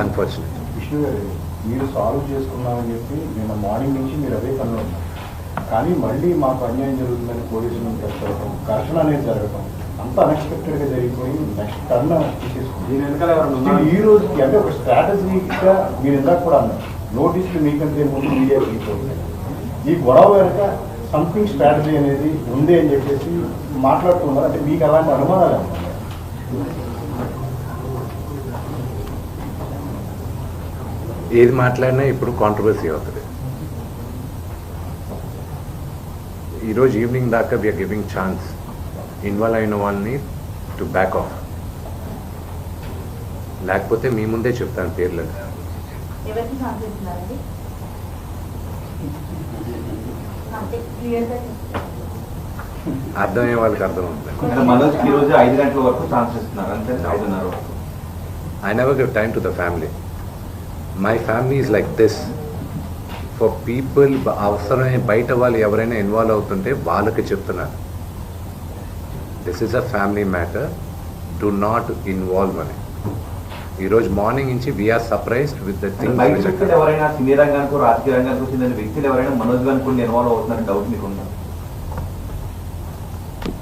Unfortunate. Vishnu గారు, మీరు solve చేసుకున్నామని చెప్పి నిన్న మార్నింగ్ నుంచి మీరు అదే పనిలో ఉన్నారు, కానీ మళ్ళీ మాకు అన్యాయం జరుగుతుందని పోలీసులను ప్రశ్నించడం, ఘర్షణ అనేది జరగడం అంతా అన్ఎక్స్పెక్టెడ్గా జరిగిపోయి నెక్స్ట్ టర్న్ తీసేసుకుంది. దీని వెనకాల ఎవరైనా ఈ రోజుకి అంటే ఒక స్ట్రాటజీగా మీరు ఇందాక కూడా అన్నారు, నోటీసులు మీకంటే ముందు మీడియా వెళ్ళిపోతుంది, ఈ గొడవ వెనక సంథింగ్ స్ట్రాటజీ అనేది ఉంది అని చెప్పేసి మాట్లాడుతున్నారు. అంటే మీకు అలాంటి అనుమానాలు ఏమన్నా? ఏది మాట్లాడినా ఇప్పుడు కాంట్రవర్సీ అవుతుంది. ఈరోజు ఈవినింగ్ దాకా వీఆర్ గివింగ్ ఛాన్స్ ఇన్వాల్వ్ అయిన వాళ్ళని టు బ్యాక్ ఆఫ్, లేకపోతే మీ ముందే చెప్తాను పేర్లు. అర్థమయ్యే వాళ్ళకి అర్థం అవుతుంది. మనోజ్కి ఈ రోజు 5 గంటల వరకు ఛాన్స్ ఇస్తున్నారు, అంతే 5:30 వరకు. I never give time to the family. My family is like this. For people, అవసరమైన బయట వాళ్ళు ఎవరైనా ఇన్వాల్వ్ అవుతుంటే వాళ్ళకి చెప్తున్నారు, this is a family matter, do not involve అని. ఈరోజు మార్నింగ్ నుంచి we are surprised with the things. వ్యక్తులు ఎవరైనా సినీ రంగానికి రాజకీయ రంగానికి చెందిన వ్యక్తులు ఎవరైనా మనోజ్ గారికి కొన్ని ఇన్వాల్వ్ అవుతున్నారని డౌట్ మీకు ఉందా?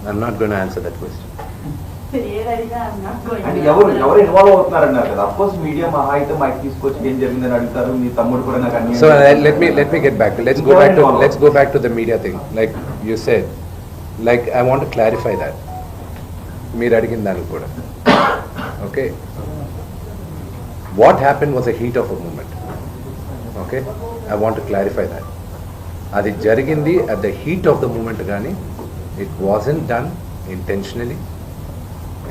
I'm not going to answer that question. అంటే ఎవరు ఇన్వాల్వ్ అవుతున్నారన్నారు కదా, అఫ్కోర్స్ మీడియా మహా అయితే మైక్ తీసుకొచ్చి ఏం జరిగిందని అడుగుతారు, మీ తమ్ముడు కూడా నాకు అన్ని. So let me get back. Let's go back to the media thing. Like you said, like I want to clarify that. మీరు అడిగిన దానికి కూడా, okay, what happened was a heat of a moment. Okay, I want to clarify that. అది జరిగింది at the heat of the moment కానీ it wasn't done intentionally.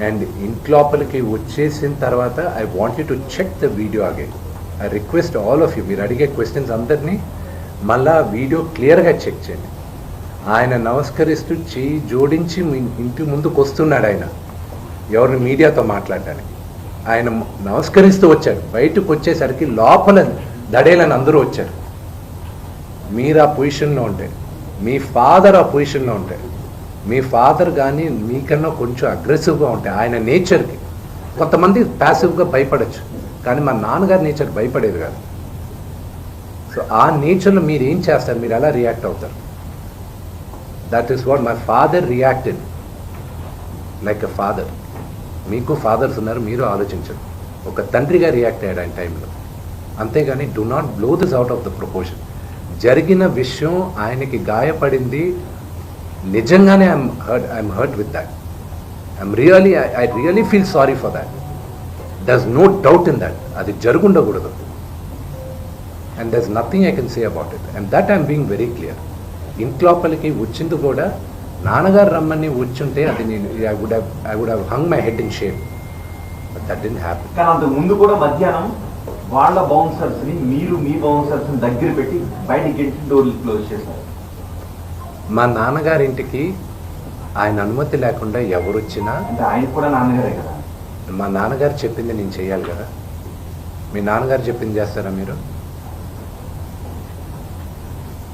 And ఇంట్లోపలికి వచ్చేసిన తర్వాత I want you to check the video again. I request all of you, మీరు అడిగే questions అందరినీ మళ్ళా వీడియో క్లియర్గా చెక్ చేయండి. ఆయన నమస్కరిస్తూ చేయి జోడించి మీ ఇంటి ముందుకు వస్తున్నాడు, ఆయన ఎవరిని మీడియాతో మాట్లాడడానికి. ఆయన నమస్కరిస్తూ వచ్చాడు, బయటకు వచ్చేసరికి లోపల దడేలని అందరూ వచ్చారు. మీరు ఆ పొజిషన్లో ఉంటే, మీ ఫాదర్ ఆ పొజిషన్లో ఉంటే, మీ ఫాదర్ కానీ మీకన్నా కొంచెం అగ్రెసివ్గా ఉంటాయి ఆయన నేచర్కి. కొంతమంది ప్యాసివ్గా భయపడచ్చు, కానీ మా నాన్నగారి నేచర్ భయపడేది కాదు. సో ఆ నేచర్లో మీరు ఏం చేస్తారు, మీరు ఎలా రియాక్ట్ అవుతారు? That is what my father reacted like a father. మీకు ఫాదర్స్ ఉన్నారు, మీరు ఆలోచించండి. ఒక తండ్రిగా రియాక్ట్ అయ్యాడు ఆయన టైంలో, అంతేగాని do not blow this out of the proportion. జరిగిన విషయం ఆయనకి గాయపడింది నిజంగానే. I'm hurt with that. I really feel sorry for that. There's no doubt in that. అది జరుగుండకూడదు. And there's nothing I can say about it. And that I'm being very clear. ఇంట్లోపలికి వచ్చింది కూడా నాన్నగారు రమ్మని వచ్చుంటే అది నేను I would have hung my head in shame. But that didn't happen. కానీ అంత ముందు కూడా మధ్యాహ్నం వాళ్ళ బౌన్సర్స్ని మీరు మీ బౌన్సర్స్ని దగ్గర పెట్టి బయట గెట్టి డోర్లు క్లోజ్ చేశారు. మా నాన్నగారి ఇంటికి ఆయన అనుమతి లేకుండా ఎవరు వచ్చినా, అంటే ఆయన కూడా నాన్నగారే కదా, మా నాన్నగారు చెప్పింది నేను చేయాలి కదా. మీ నాన్నగారు చెప్పింది చేస్తారా మీరు?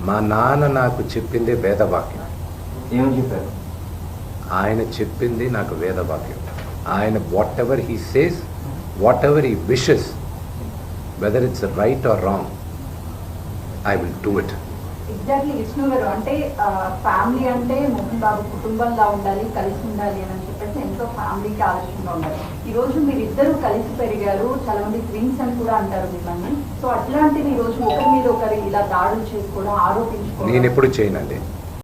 మా నాన్న నాకు చెప్పింది వేదవాక్యం. ఏమని చెప్పారు? ఆయన చెప్పింది నాకు వేదవాక్యం. ఆయన what ever he says, what ever he wishes, whether it's right are wrong, I will do it. Exactly Vishnu గారు, అంటే ఫ్యామిలీ అంటే మోహన్ బాబు కుటుంబంలా ఉండాలి, కలిసి ఉండాలి అని చెప్పేసి ఎంతో ఫ్యామిలీకి ఆలోచనగా ఉండాలి. ఈ రోజు మీరిద్దరూ కలిసి పెరిగారు, చాలా మంది ట్విన్స్ అని కూడా అంటారు మిమ్మల్ని. సో అట్లాంటివి ఈ రోజు ఒకరి మీద ఒకరు ఇలా దాడులు చేసుకోవడం, ఆరోపించుకోవడం నేను ఎప్పుడు చేయనండి.